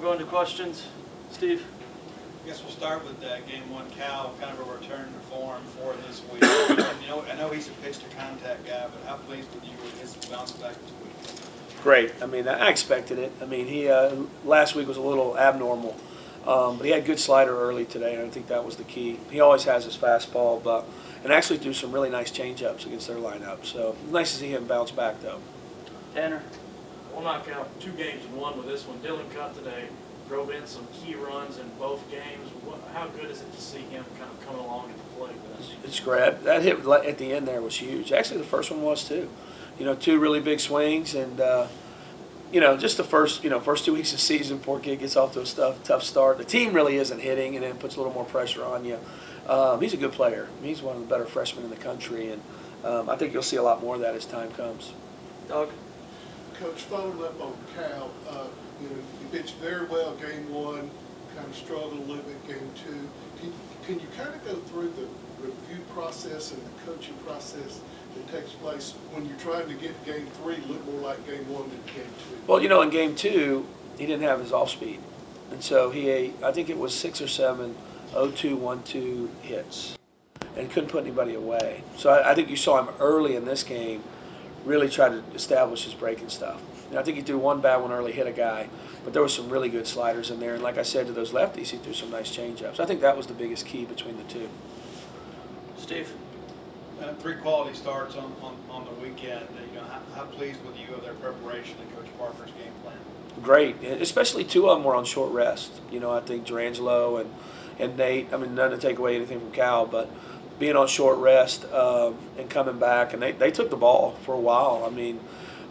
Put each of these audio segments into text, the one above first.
Before we go into questions, Steve? I guess we'll start with game one. Cal, kind of a return to form for this week. And, I know he's a pitch-to-contact guy, but how pleased with you with his bounce back this week? Great. I mean, I expected it. I mean, he last week was a little abnormal, but he had good slider early today, and I think that was the key. He always has his fastball, and actually threw some really nice changeups against their lineup. So nice to see him bounce back, though. Tanner? We'll knock out 2 games in 1 with this one. Dylan Cutt today drove in some key runs in both games. How good is it to see him kind of coming along at the plate? It's great. That hit at the end there was huge. Actually, the first one was too. 2 really big swings, and just the first 2 weeks of the season, poor kid gets off to a tough start. The team really isn't hitting, and then puts a little more pressure on you. He's a good player. He's one of the better freshmen in the country, and I think you'll see a lot more of that as time comes. Doug? Coach, following up on Cal, you pitched very well game 1, kind of struggled a little bit game 2. Can you kind of go through the review process and the coaching process that takes place when you're trying to get game 3 look more like game 1 than game 2? Well, in game 2, he didn't have his off speed, and so he ate, I think it was 6 or 7 0-2, 1-2 hits, and couldn't put anybody away. So I think you saw him early in this game really try to establish his breaking stuff. And I think he threw one bad one early, hit a guy, but there was some really good sliders in there. And like I said to those lefties, he threw some nice changeups. I think that was the biggest key between the two. Steve? 3 quality starts on the weekend. How pleased with you of their preparation and Coach Parker's game plan? Great, especially 2 of them were on short rest. I think Durangelo and Nate. I mean, none to take away anything from Cal, but being on short rest and coming back, and they took the ball for a while. I mean,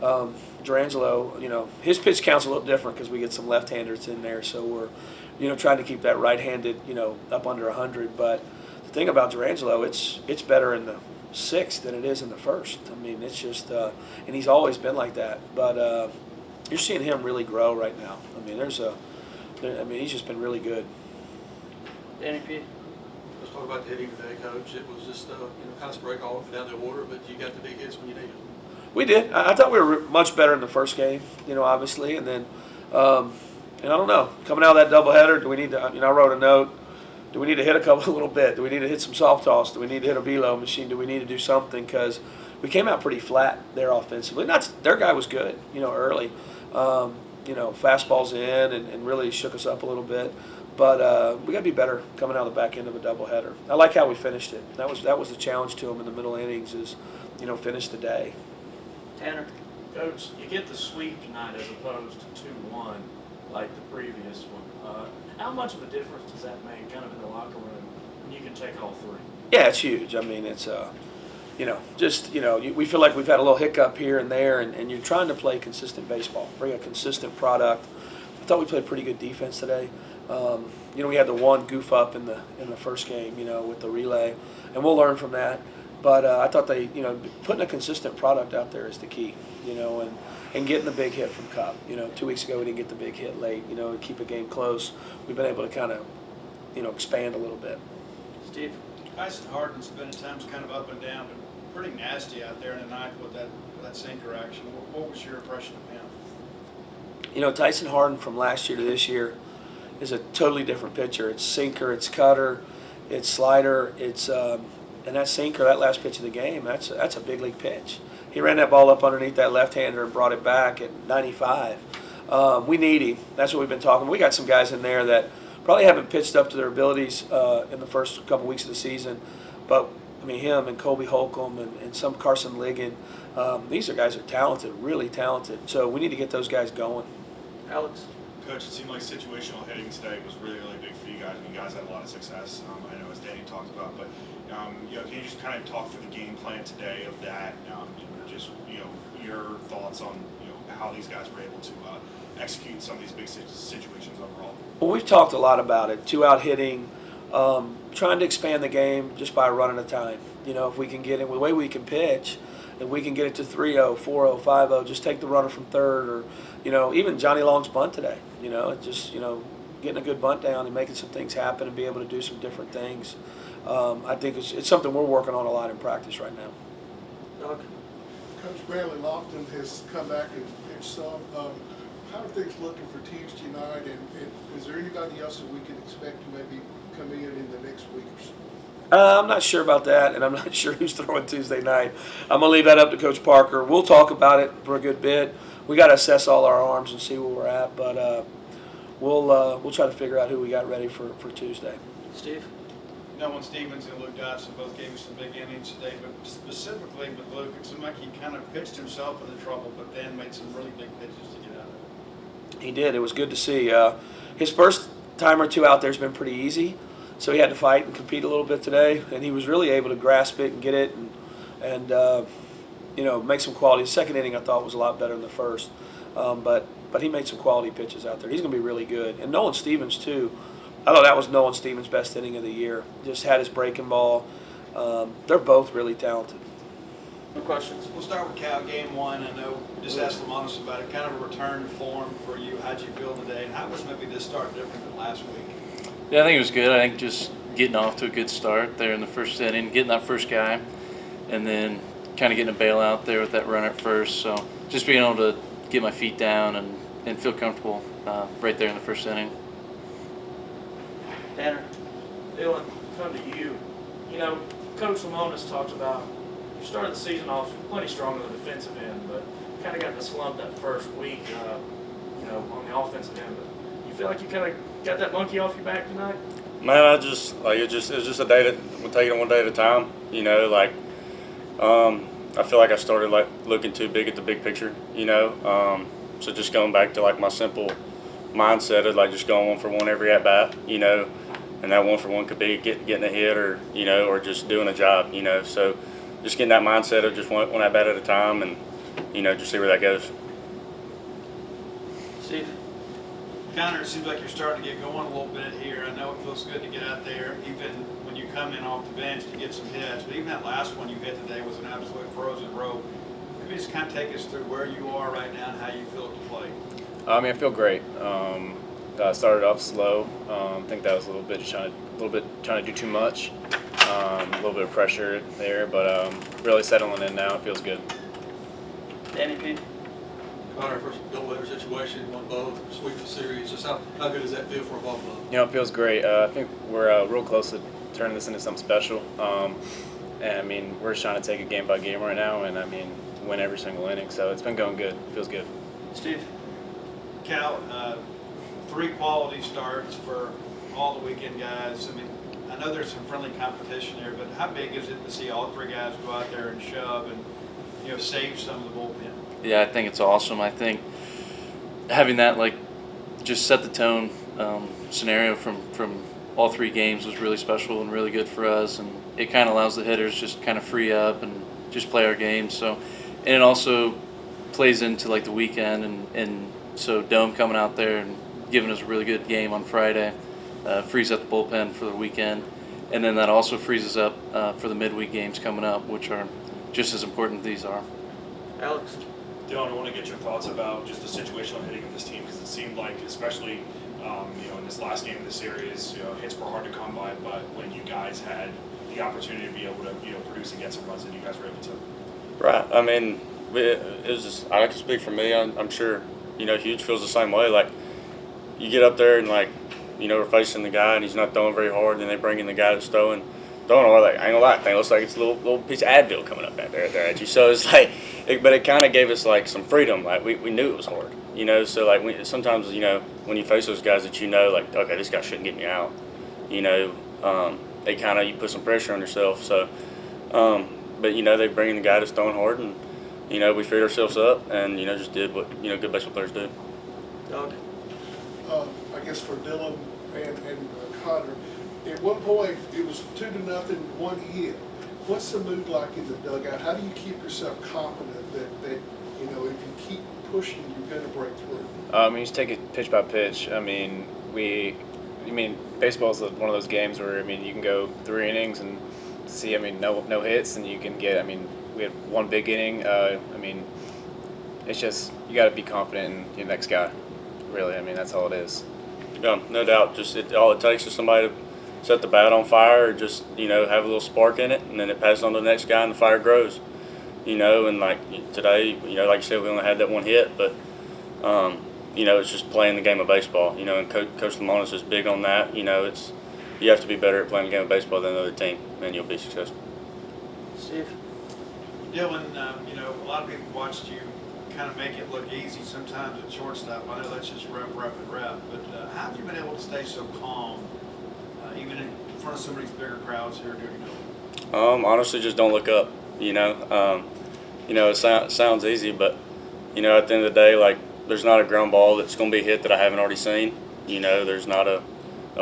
Durangelo, his pitch count's a little different because we get some left-handers in there, so we're, trying to keep that right-handed, up under 100. But the thing about Durangelo, it's better in the 6th than it is in the 1st. I mean, it's just, and he's always been like that. But you're seeing him really grow right now. I mean, he's just been really good. Danny P? Let's talk about the hitting today, Coach. It was just, kind of sprayed all down the order, but you got the big hits when you needed them. We did. I thought we were much better in the first game, obviously. And then, and I don't know, coming out of that doubleheader, do we need to, I wrote a note, do we need to hit a little bit? Do we need to hit some soft toss? Do we need to hit a velo machine? Do we need to do something? Because we came out pretty flat there offensively. Their guy was good, early. Fastballs in and really shook us up a little bit. But we got to be better coming out of the back end of a doubleheader. I like how we finished it. That was the challenge to them in the middle innings is, finish the day. Tanner? Coach, you get the sweep tonight as opposed to 2-1 like the previous one. How much of a difference does that make kind of in the locker room when you can take all 3? Yeah, it's huge. I mean, it's we feel like we've had a little hiccup here and there, and you're trying to play consistent baseball, bring a consistent product. I thought we played pretty good defense today. We had the one goof up in the first game, with the relay, and we'll learn from that. But I thought they, putting a consistent product out there is the key, and getting the big hit from Cup. 2 weeks ago we didn't get the big hit late, to keep a game close. We've been able to kind of, expand a little bit. Steve? Tyson Harden's been at times kind of up and down, but pretty nasty out there in the ninth with that sinker action. What was your impression of him? Tyson Harden from last year to this year is a totally different pitcher. It's sinker, it's cutter, it's slider, it's and that sinker, that last pitch of the game, that's a big league pitch. He ran that ball up underneath that left-hander and brought it back at 95. We need him. That's what we've been talking. We got some guys in there that probably haven't pitched up to their abilities in the first couple weeks of the season, but I mean him and Colby Holcomb and some Carson Ligon. These are guys that are talented, really talented. So we need to get those guys going. Alex? Coach, it seemed like situational hitting today was really, really big for you guys. I mean, you guys had a lot of success. I know as Danny talked about, but can you just kind of talk through the game plan today of that? Just your thoughts on how these guys were able to execute some of these big situations overall. Well, we've talked a lot about it. 2-out hitting, trying to expand the game just by running a time. If we can get it, the way we can pitch, if we can get it to 3-0, 4-0, 5-0, just take the runner from third, or even Johnny Long's bunt today. Just getting a good bunt down and making some things happen and be able to do some different things. I think it's something we're working on a lot in practice right now. Doug? Coach Bradley Lofton has come back and pitched some. how are things looking for Tuesday night, and is there anybody else that we can expect to maybe come in the next week or so? I'm not sure about that, and I'm not sure who's throwing Tuesday night. I'm gonna leave that up to Coach Parker. We'll talk about it for a good bit. We got to assess all our arms and see where we're at, but we'll try to figure out who we got ready for Tuesday. Steve? Nolan Stevens and Luke Dodson both gave us some big innings today, but specifically with Luke, it seemed like he kind of pitched himself into trouble, but then made some really big pitches to get out of it. He did. It was good to see. His first time or two out there has been pretty easy, so he had to fight and compete a little bit today, and he was really able to grasp it and get it and make some quality. The second inning I thought was a lot better than the first, but he made some quality pitches out there. He's going to be really good. And Nolan Stevens too. I thought that was Nolan Stevens' best inning of the year. Just had his breaking ball. They're both really talented. No questions? We'll start with Cal, game one. I know, just ask Lamonis about it, kind of a return to form for you. How'd you feel today, and how was maybe this start different than last week? Yeah, I think it was good. I think just getting off to a good start there in the first inning, getting that first guy, and then kind of getting a bailout there with that runner at first. So just being able to get my feet down and feel comfortable right there in the first inning. Tanner? Dylan, come to you. Coach Lamonis talked about you started the season off plenty strong on the defensive end, but kind of got the slump that first week, on the offensive end. But you feel like you kind of got that monkey off your back tonight? Man, it was just a day that we'll take it one day at a time. I feel like I started looking too big at the big picture. So just going back to my simple mindset of just going 1 for 1 every at bat. And that 1 for 1 could be getting a hit or just doing a job. So just getting that mindset of just one at bat at a time and just see where that goes. Steve? Connor, it seems like you're starting to get going a little bit here. I know it feels good to get out there, even when you come in off the bench to get some hits. But even that last one you hit today was an absolute frozen rope. Maybe just kind of take us through where you are right now and how you feel at the plate. I feel great. I started off slow. I think that was a little bit trying to do too much. A little bit of pressure there, but really settling in now. It feels good. Danny P? Connor, first doubleheader situation, won both, sweep the series. Just how good does that feel for a ball club? It feels great. I think we're real close to turning this into something special. And we're just trying to take it game by game right now, and win every single inning. So it's been going good. It feels good. Steve? Cal, 3 quality starts for all the weekend guys. I know there's some friendly competition there, but how big is it to see all 3 guys go out there and shove and save some of the bullpen? Yeah, I think it's awesome. I think having that just set the tone scenario from all 3 games was really special and really good for us, and it kind of allows the hitters just kind of free up and just play our game. So, and it also plays into the weekend, and so Dome coming out there and giving us a really good game on Friday frees up the bullpen for the weekend, and then that also frees us up for the midweek games coming up, which are just as important as these are. Alex? Dylan, I want to get your thoughts about just the situational hitting of this team, because it seemed like, especially in this last game of the series, hits were hard to come by, but when you guys had the opportunity to be able to produce and get some runs, and you guys were able to. Right. It was just, I can speak for me. I'm sure Hughes feels the same way. You get up there and we're facing the guy and he's not throwing very hard, and they bring in the guy that's throwing hard. I ain't gonna lie, it looks like it's a little piece of Advil coming up out there at you. So it's but it kind of gave us some freedom. We knew it was hard, So sometimes when you face those guys that okay, this guy shouldn't get me out, they kind of, you put some pressure on yourself. So, but they bring in the guy that's throwing hard, and we freed ourselves up and just did what good baseball players do. Doug? I guess for Dylan and Connor, at one point it was 2-0, 1 hit. What's the mood like in the dugout? How do you keep yourself confident that if you keep pushing, you're going to break through? You just take it pitch by pitch. Baseball is one of those games where you can go 3 innings and see no hits, and you can get we had 1 big inning. It's just you got to be confident in your next guy. Really, that's all it is. Yeah, no doubt. All it takes is somebody to set the bat on fire, or just have a little spark in it, and then it passes on to the next guy, and the fire grows. And today, like you said, we only had that 1 hit, but it's just playing the game of baseball. And Coach Lamonis is big on that. You have to be better at playing the game of baseball than the other team, and you'll be successful. Steve? Dylan, a lot of people watched you kind of make it look easy sometimes at shortstop. I know that's just rep, and rep. But how have you been able to stay so calm, even in front of some of these bigger crowds here at Duty Noble? Honestly, just don't look up. It sounds easy, but at the end of the day, like, there's not a ground ball that's going to be hit that I haven't already seen. There's not a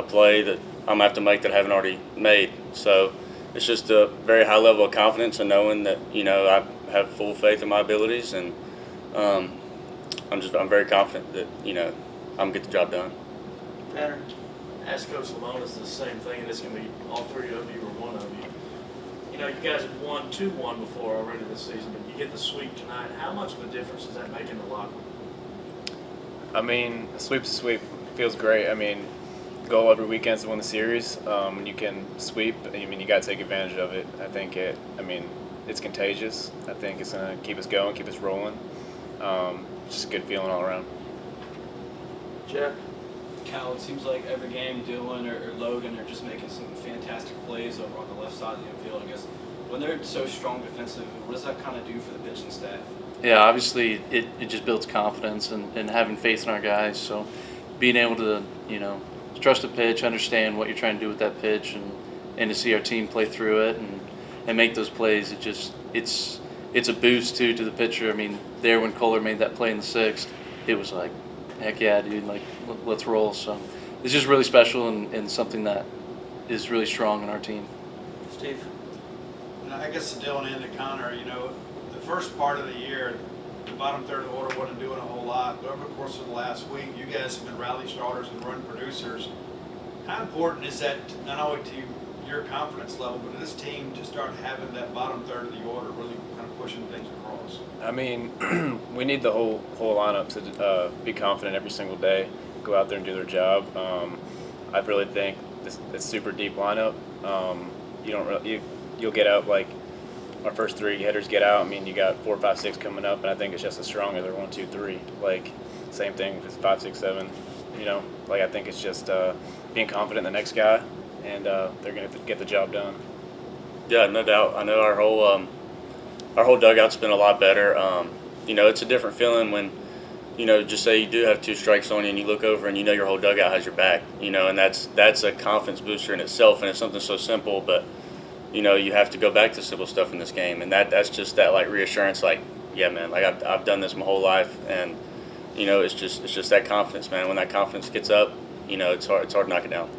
play that I'm going to have to make that I haven't already made. So it's just a very high level of confidence and knowing that, I have full faith in my abilities, and I'm very confident that, I'm going to get the job done. Tanner? Ask Coach Lamonis the same thing, and it's going to be all three of you or one of you. You guys have won 2-1 before already this season, but you get the sweep tonight. How much of a difference does that make in the locker room? I mean, a sweep's a sweep. Feels great. I mean, goal every weekend is to win the series. When you can sweep, you got to take advantage of it. I think it's contagious. I think it's going to keep us going, keep us rolling. Just a good feeling all around. Jack? Cal, it seems like every game Dylan or Logan are just making some fantastic plays over on the left side of the infield. I guess when they're so strong defensively, what does that kind of do for the pitching staff? Yeah, obviously it just builds confidence and having faith in our guys. So being able to, trust a pitch, understand what you're trying to do with that pitch, and to see our team play through it and make those plays, it's a boost too to the pitcher. I mean, there when Kohler made that play in the 6th, it was like, heck yeah, dude, like, let's roll. So it's just really special and something that is really strong in our team. Steve? And I guess to Dylan and to Connor, the first part of the year, the bottom third of the order wasn't doing a whole lot. But over the course of the last week, you guys have been rally starters and run producers. How important is that not only to your confidence level, but to this team to start having that bottom third of the order really kind of pushing things across? I mean, we need the whole lineup to be confident every single day, go out there and do their job. I really think this super deep lineup. You'll get out like our first 3 hitters get out. I mean, you got 4, 5, 6 coming up, and I think it's just as strong as their 1, 2, 3. Like same thing if it's 5, 6, 7. I think it's just being confident in the next guy, and they're gonna get the job done. Yeah, no doubt. I know our whole dugout's been a lot better. It's a different feeling when, just say you do have 2 strikes on you and you look over and your whole dugout has your back, and that's a confidence booster in itself, and it's something so simple, but, you have to go back to simple stuff in this game, and that's just that, like, reassurance, like, yeah, man, like, I've done this my whole life, and, it's just that confidence, man. When that confidence gets up, it's hard to knock it down.